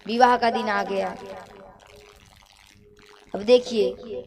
विवाह का दिन आ गया। अब देखिए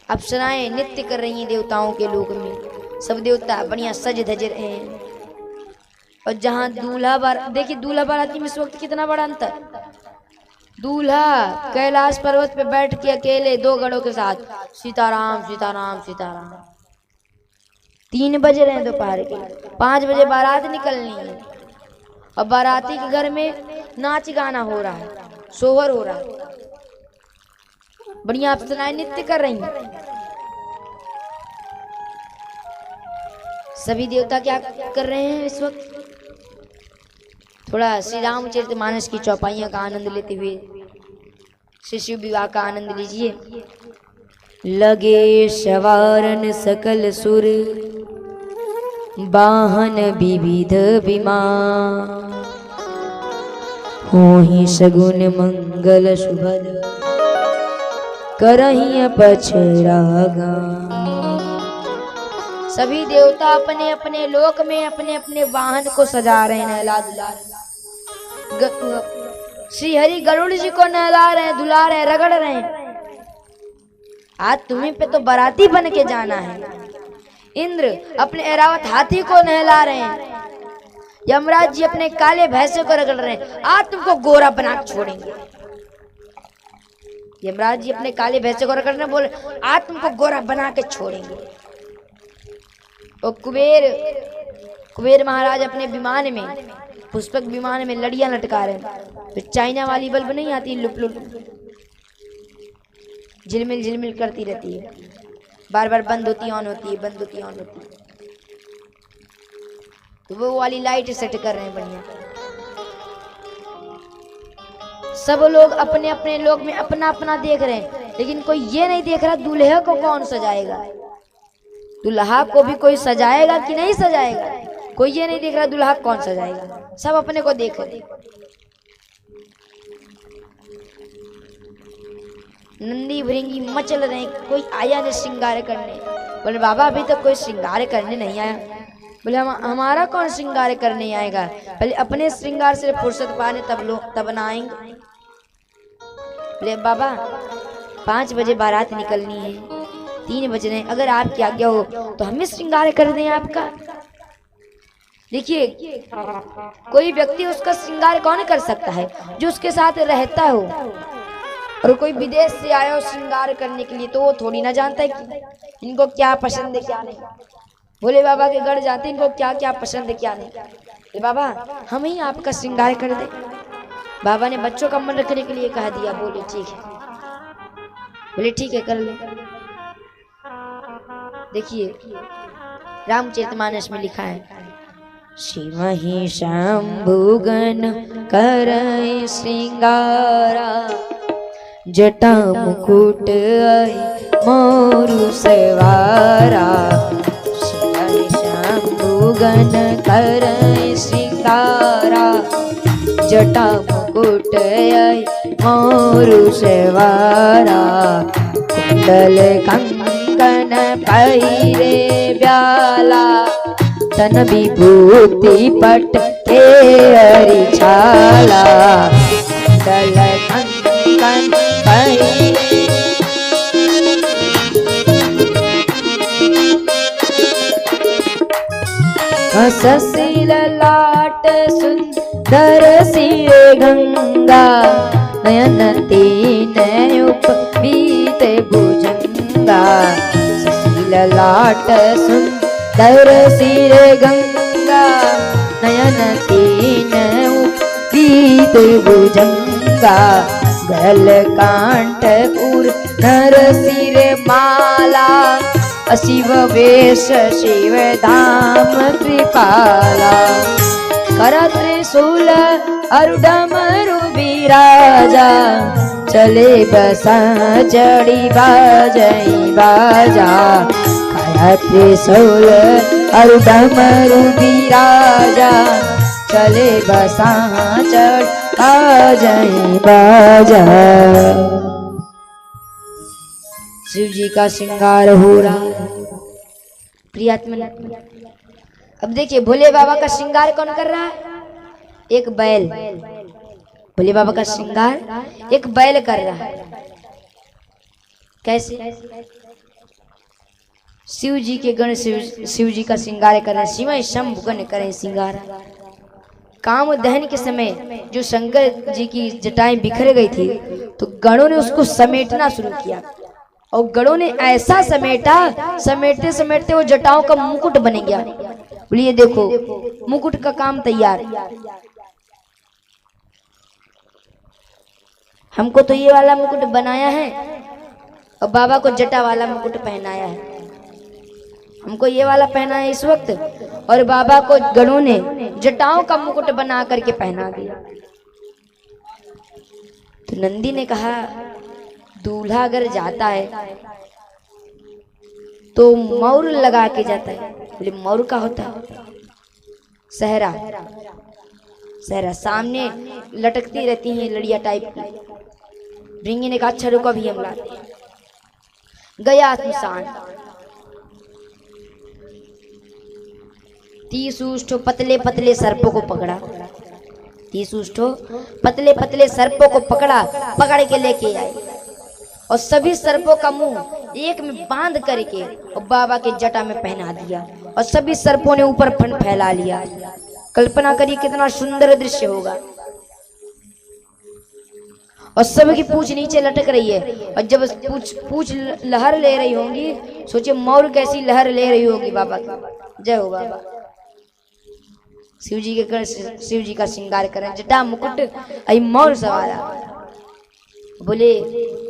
अप्सराएं नृत्य कर रही हैं देवताओं के लोक में। सब देवता बढ़िया सज धज रहे हैं। और जहां दूल्हा बारात, देखिए दूल्हा बाराती में इस वक्त कितना बड़ा अंतर। दूल्हा कैलाश पर्वत पे बैठ के अकेले 2 गणों के साथ सीताराम सीताराम सीताराम। 3 बज रहे हैं दोपहर के, 5 बजे बारात निकलनी है। और बाराती के घर में नाच गाना हो रहा है, सोहर हो रहा है, बढ़िया अप्सराएं नृत्य कर रही हैं। सभी देवता क्या कर रहे हैं इस वक्त? थोड़ा श्री रामचरितमानस की चौपाइयों का आनंद लेते हुए शिशु विवाह का आनंद लीजिए। लगे सवारन सकल सुर वाहन विविध विमान, होहि सगुन मंगल शुभद करहि पछरागा। सभी देवता अपने अपने लोक में अपने अपने वाहन को सजा रहे हैं, नहला दुला रहे। श्री हरि गरुड़ जी को नहला रहे हैं, दुला रहे हैं, रगड़ रहे हैं। आज तुम्हें पे तो बाराती बन के जाना है। इंद्र अपने ऐरावत हाथी को नहला रहे हैं। यमराज जी अपने काले भैंसे को रगड़ रहे हैं। आज तुमको गोरा बना के छोड़ेंगे। यमराज जी अपने काले भैंसे को रगड़ने बोले आज तुमको गोरा बना के छोड़ेंगे। और कुबेर महाराज अपने विमान में, पुष्पक विमान में लड़ियां लटका रहे हैं। तो चाइना वाली बल्ब नहीं आती, लुप लुप झिलमिल झिलमिल करती रहती है, बार बार बंद होती ऑन होती है, बंद होती ऑन होती है। तो वो वाली लाइट सेट कर रहे हैं बढ़िया। सब लोग अपने अपने लोक में अपना अपना देख रहे हैं, लेकिन कोई ये नहीं देख रहा दूल्हे को कौन सजाएगा। दूल्हा को भी कोई सजाएगा कि नहीं सजाएगा, कोई ये नहीं देख रहा दूल्हा कौन सजाएगा। सब अपने को देख रहे। नंदी भृंगी मचल रहे, कोई आया नहीं श्रृंगार करने। बोले बाबा अभी तक कोई श्रृंगार करने नहीं आया। बोले हमारा कौन श्रृंगार करने आएगा, पहले अपने श्रृंगार से फुर्सत पाने तब ना आएंगे। बोले बाबा 5 बजे बारात निकलनी है, 3 बज रहे हैं, अगर आपकी आज्ञा हो तो हमें श्रृंगार कर दें आपका। देखिए कोई व्यक्ति उसका श्रृंगार कौन कर सकता है, जो उसके साथ रहता हो। और कोई विदेश से आया हो श्रृंगार करने के लिए, तो वो थोड़ी ना जानता है कि इनको क्या पसंद है क्या नहीं। भोले बाबा के गढ़ जाते इनको क्या क्या पसंद है क्या नहीं। बाबा हम ही आपका श्रृंगार कर दे। बाबा ने बच्चों का मन रखने के लिए कह दिया। बोले ठीक है, बोले ठीक है कर ले। देखिए रामचरितमानस में लिखा है शिवहि शंभुगन करय श्रृंगारा, जटा मुकुट मोरु सवारा। शिवहि शंभुगन करय श्रृंगारा, जटा मुकुट मोरु सवारा। कुंडल कंकन पहिरे ब्याला, तन विभूति पट के हरिछाला। कुंडल कंकन पहिरे शशि ललाट सुंदर सिर गंगा, नयन तीन उपवीत भुजंगा। शशि ललाट सुंदर सिर गंगा, नयन तीन उपवीत भुजंगा। गल कांठपुर नर सिर माला, शिव वेश शिव धाम कृपाला। कर त्रिशूल अरु डमरु बिराजा, चले बसा चढ़ी बाजई बाजा। कर त्रिशूल अरु डमरु बिराजा, चले बसा चढ़ बाजई बाजा। शिव जी का श्रृंगार हो रहा प्रियात्मा। अब देखिए भोले बाबा का श्रृंगार कौन कर रहा है? एक बैल, भोले बाबा का श्रृंगार एक बैल कर रहा है। कैसे? शिव जी के गण शिव जी का श्रृंगार कर रहे, शिव शंभु गण करें श्रृंगार। काम दहन के समय जो शंकर जी की जटाएं बिखर गई थी, तो गणों ने उसको समेटना शुरू किया, और गणों ने ऐसा समेटा, समेटते समेटते वो जटाओं का मुकुट बन गया। बोलिए देखो, मुकुट का काम तैयार। हमको तो ये वाला मुकुट बनाया है, और बाबा को जटा वाला मुकुट पहनाया है। हमको ये वाला पहना है इस वक्त, और बाबा को गणों ने जटाओं का मुकुट बना करके पहना दिया। तो नंदी ने कहा, दूल्हा अगर जाता है तो मौर लगा के जाता है। बोले मौर का होता है? सहरा। सहरा सामने लटकती रहती हैं लड़िया टाइप की। भृंगी ने कहा अच्छा रुको, अभी हम लाते हैं। गया श्मशान, 30 उष्ठों पतले पतले सर्पों को पकड़ा। 30 उष्ठों पतले पतले सर्पों को पकड़ा, पकड़ के लेके आए, और सभी सर्पों का मुंह एक में बांध करके और बाबा के जटा में पहना दिया, और सभी सर्पों ने ऊपर फन फैला लिया। कल्पना करिए कितना सुंदर दृश्य होगा। और सबकी पूंछ नीचे लटक रही है, और जब पूंछ लहर ले रही होंगी, सोचिए मौर कैसी लहर ले रही होगी बाबा की। जय हो बाबा। शिव जी का श्रृंगार करें, जटा मुकुट आई मौर सवारा। बोले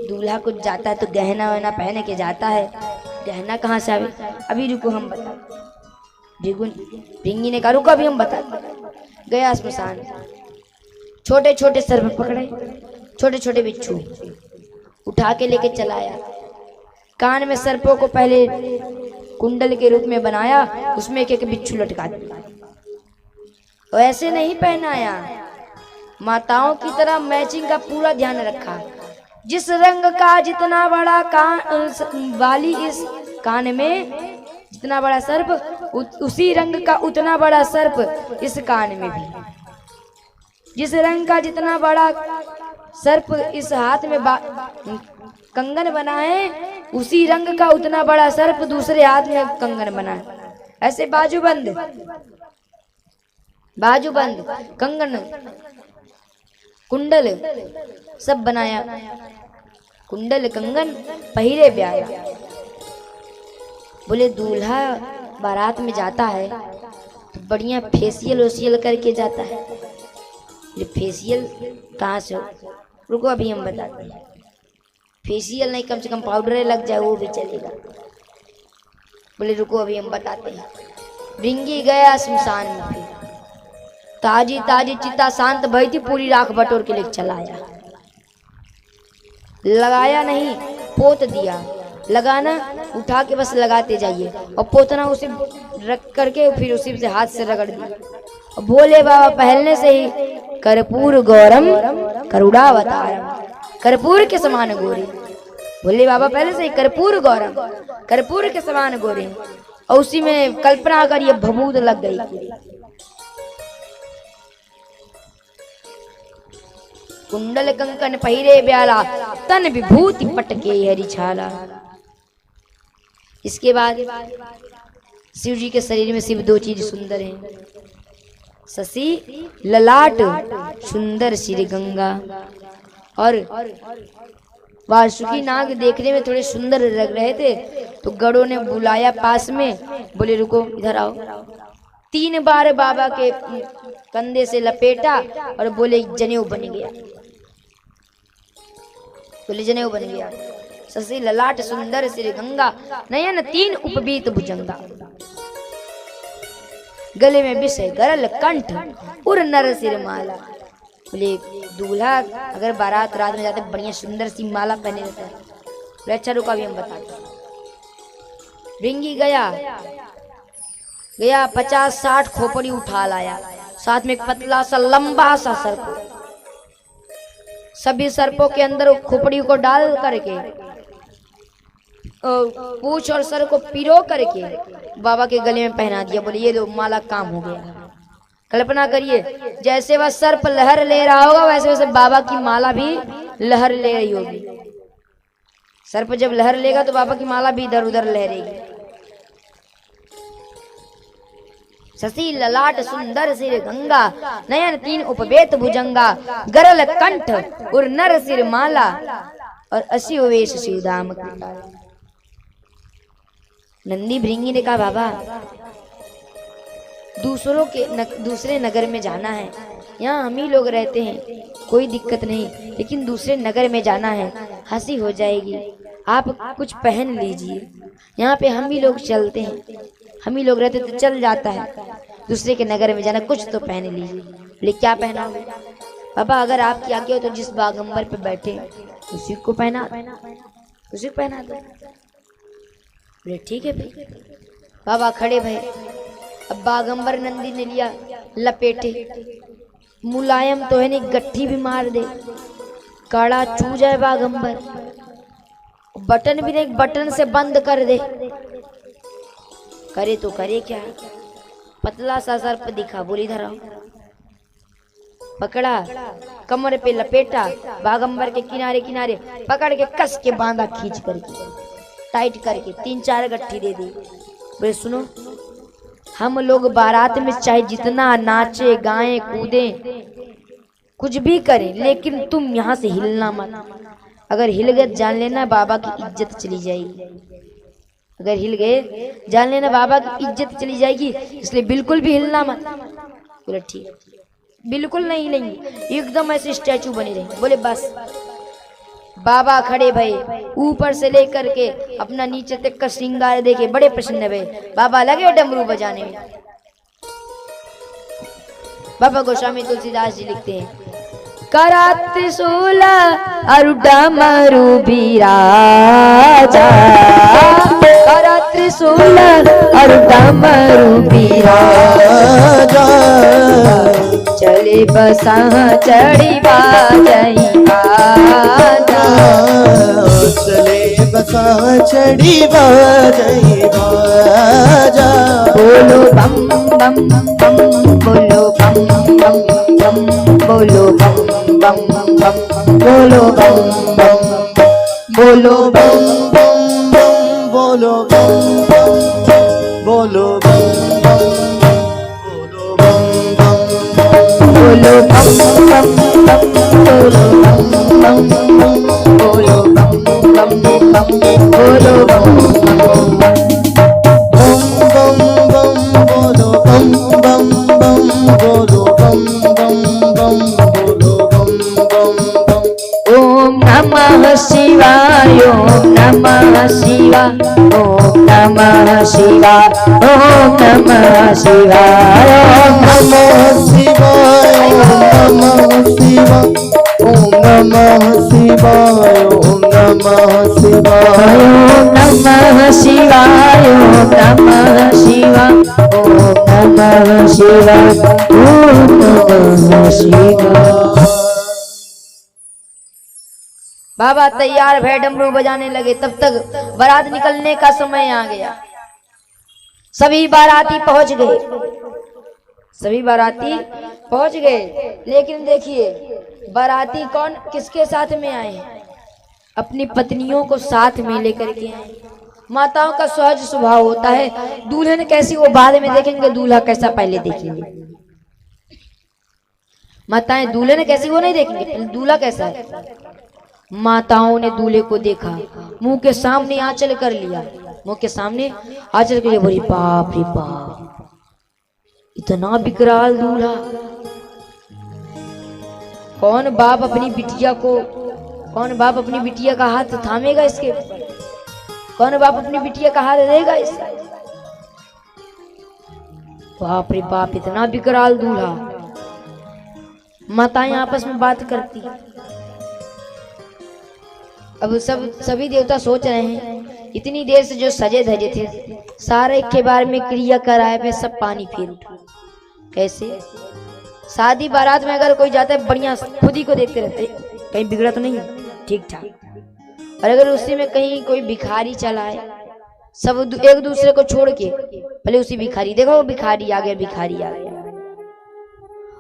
दूल्हा कुछ जाता है तो गहना वहना पहने के जाता है, गहना कहाँ से आवे? अभी रुको हम बता। भृंगी ने कहा रुको अभी हम बता। गया श्मशान, छोटे छोटे सर्प पकड़े, छोटे छोटे बिच्छू उठा के लेके चलाया। कान में सर्पों को पहले कुंडल के रूप में बनाया, उसमें एक एक बिच्छू लटका दिया। ऐसे नहीं पहनाया, माताओं की तरह मैचिंग का पूरा ध्यान रखा। जिस रंग का जितना बड़ा कान वाली इस कान में, जितना बड़ा सर्प उसी रंग का उतना बड़ा सर्प इस कान में भी। जिस रंग का जितना बड़ा सर्प इस हाथ में कंगन बना है, उसी रंग का उतना बड़ा सर्प दूसरे हाथ में कंगन बना है। ऐसे बाजूबंद कंगन कुंडल सब बनाया। कुंडल कंगन पहिरे ब्याया। बोले दूल्हा बारात में जाता है तो बढ़िया फेशियल वेशियल करके जाता है। ये फेशियल कहाँ से हो? रुको अभी हम बताते हैं। फेशियल नहीं, कम से कम पाउडर लग जाए वो भी चलेगा। बोले रुको अभी हम बताते हैं। भृंगी गया श्मशान में, फिर ताजी ताजी चिता शांत भई थी, पूरी राख बटोर के लेके चलाया। लगाया नहीं, पोत दिया। लगाना उठा के बस लगाते जाइए, और पोतना उसे रख करके फिर उसी से हाथ से रगड़ दिया। भोले बाबा पहलने से ही कर्पूर गौरम करुणावतारम, कर्पूर के समान गोरी। भोले बाबा पहले से ही कर्पूर गौरम, कर्पूर के समान गोरी। और उसी में कल्पना करिए भभूत लग गई। कुंडल कंकन पहिरे ब्याला, तन विभूति पटके हरि छाला। इसके बाद शिव जी के शरीर में सिर्फ 2 चीज सुंदर हैं, शशि ललाट, सुंदर श्री गंगा। और वासुकी नाग देखने में थोड़े सुंदर लग रहे थे, तो गढ़ों ने बुलाया पास में। बोले रुको इधर आओ। 3 बार बाबा के कंधे से लपेटा और बोले जनेऊ बन गया। बोले जनेऊ बन गया। शशि ललाट सुंदर श्री गंगा, नयन 3 उपबीत भुजंगा। गले में विषय गरल कंठ, उर नर सिर माला। बोले दूल्हा अगर बारात रात में जाते बढ़िया सुंदर सी माला पहने रहता है। बोले अच्छा रुका अभी हम बताते। भृंगी गया 50-60 खोपड़ी उठा लाया, साथ में एक पतला सा लंबा सा सर्प। सभी सर्पों के अंदर खोपड़ी को डाल करके, पूंछ और सर को पिरो करके बाबा के गले में पहना दिया। बोले ये लो माला काम हो गया। कल्पना करिए जैसे वह सर्प लहर ले रहा होगा वैसे वैसे बाबा की माला भी लहर ले रही होगी। सर्प जब लहर लेगा तो बाबा की माला भी इधर उधर लहरेगी। शशि ललाट सुंदर सिर गंगा, नयन तीन उपवेत भुजंगा, गरल कंठ और नर सिर माला, और असी वेश शिवधाम। नंदी भृंगी ने कहा बाबा दूसरे नगर में जाना है, यहाँ हम ही लोग रहते हैं, कोई दिक्कत नहीं, लेकिन दूसरे नगर में जाना है, हंसी हो जाएगी, आप कुछ पहन लीजिए, यहाँ पे हम ही लोग चलते हैं, हम ही लोग रहते तो चल जाता है, दूसरे के नगर में जाना, कुछ तो पहन लीजिए। बोले क्या पहनाओगे? बाबा अगर आपकी आज्ञा हो तो जिस बागंबर पे बैठे उसी को पहना दो। बोले ठीक है भाई। बाबा खड़े भये। अब बागंबर नंदी ने लिया लपेटे, मुलायम तो है नहीं, गट्ठी भी मार दे, काड़ा चू जाए बागंबर, बटन भी नहीं, बटन से बंद कर दे। करे तो करे क्या, पतला सा सर्प दिखा, बोली धरा पकड़ा, कमर पे लपेटा, बागंबर के किनारे किनारे पकड़ के कस के बांधा, खींच करके टाइट करके 3-4 गट्ठी दे दी। बोले सुनो, हम लोग बारात में चाहे जितना नाचे गाएं कूदें कुछ भी करें, लेकिन तुम यहाँ से हिलना मत। अगर हिल गए जान लेना बाबा की इज्जत चली जाएगी, अगर हिल गए जान लेना बाबा की इज्जत चली जाएगी, इसलिए बिल्कुल भी हिलना मत। बोले ठीक, बिल्कुल नहीं हिलेंगे, एकदम ऐसे स्टैचू बने रहेंगे। बोले बस। बाबा खड़े भये, ऊपर से लेकर के अपना नीचे तक का श्रृंगार देखे बड़े प्रसन्न भये। बाबा लगे डमरू बजाने में। बाबा गोस्वामी तुलसीदास जी लिखते हैं, करा त्रिशूल और डमरू बिराजा, करा त्रिशूल और डमरू बिराजा, चले बसा चढ़ी बाजई बाजा, चले बसा चढ़ी बाजई बाजा, बोलो बम बम बम, बोलो बम बम बम, बोलो बम बम बम, बोलो बम बम, बोलो बम बम बम, बोलो बम बम, बोलो बम बम, बोलो बम बम, बोलो बम बम बम, बोलो बम बम बम, बोलो बम बम बम, बोलो बम बम बम, बोलो बम बम बम, बोलो बम बम बम। ओम नमः शिवाय, ओम नमः शिवाय, ओम नमः शिवाय, ओम नमः शिवाय, ओम नमः शिवाय, ओम नमः शिवाय, ओम नमः शिवाय, ओम नमः शिवाय, ओम नमः शिवाय, ओम नमः शिवाय, ओम नमः शिवाय, ओम नमः शिवाय। बाबा तैयार भय डमरू बजाने लगे। तब तक बारात निकलने का समय आ गया। सभी बाराती पहुंच गए, सभी बाराती पहुंच गए। लेकिन देखिए बाराती कौन किसके साथ में आए हैं? अपनी पत्नियों को साथ में लेकर के आए। माताओं का सहज स्वभाव होता है, दूल्हन कैसी वो बाद में देखेंगे, दूल्हा कैसा पहले देखेंगे। माताएं दुल्हन कैसी वो नहीं देखेंगे, दूल्हा कैसा है। माताओं ने दूल्हे को देखा, मुंह के सामने आंचल कर लिया, मुंह के सामने आंचल कर लिया। बोली बाप रे बाप, इतना विकराल दूल्हा। कौन बाप अपनी बिटिया का हाथ थामेगा इसके? कौन बाप अपनी बिटिया का हाथ देगा इसका? बाप रे बाप, इतना विकराल दूल्हा। माताएं आपस में बात करती। अब सभी देवता सोच रहे हैं, इतनी देर से जो सजे धजे थे सारे के बारे में क्रिया कराए में सब पानी फेर उठा। कैसे? शादी बारात में अगर कोई जाता है बढ़िया खुद ही को देखते रहते, कहीं बिगड़ा तो नहीं, ठीक ठाक। और अगर उसी में कहीं कोई भिखारी चला है, सब एक दूसरे को छोड़ के पहले उसी भिखारी, देखो भिखारी आ गया, भिखारी आ गया।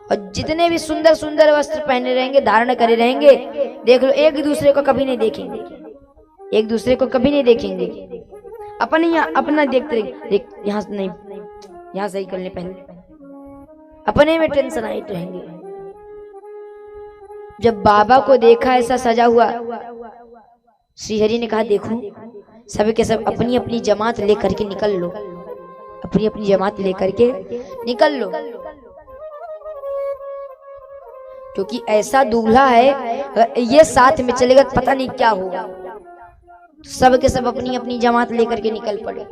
और जितने भी सुंदर सुंदर वस्त्र पहने रहेंगे, धारण करे रहेंगे, देख लो एक दूसरे को कभी नहीं देखेंगे, एक दूसरे को कभी नहीं देखेंगे। अपने यहाँ अपना देखते रहेंगे, देख यहाँ से नहीं, यहाँ सही कर ले, पहले अपने में टेंशन आई रहेंगे। जब बाबा को देखा ऐसा सजा हुआ, श्रीहरि ने कहा देखो सब के सब अपनी अपनी जमात लेकर के निकल लो, अपनी अपनी जमात लेकर के निकल लो, क्योंकि ऐसा दूल्हा है ये साथ में चलेगा पता नहीं क्या होगा। सब के सब अपनी अपनी जमात लेकर के निकल पड़े।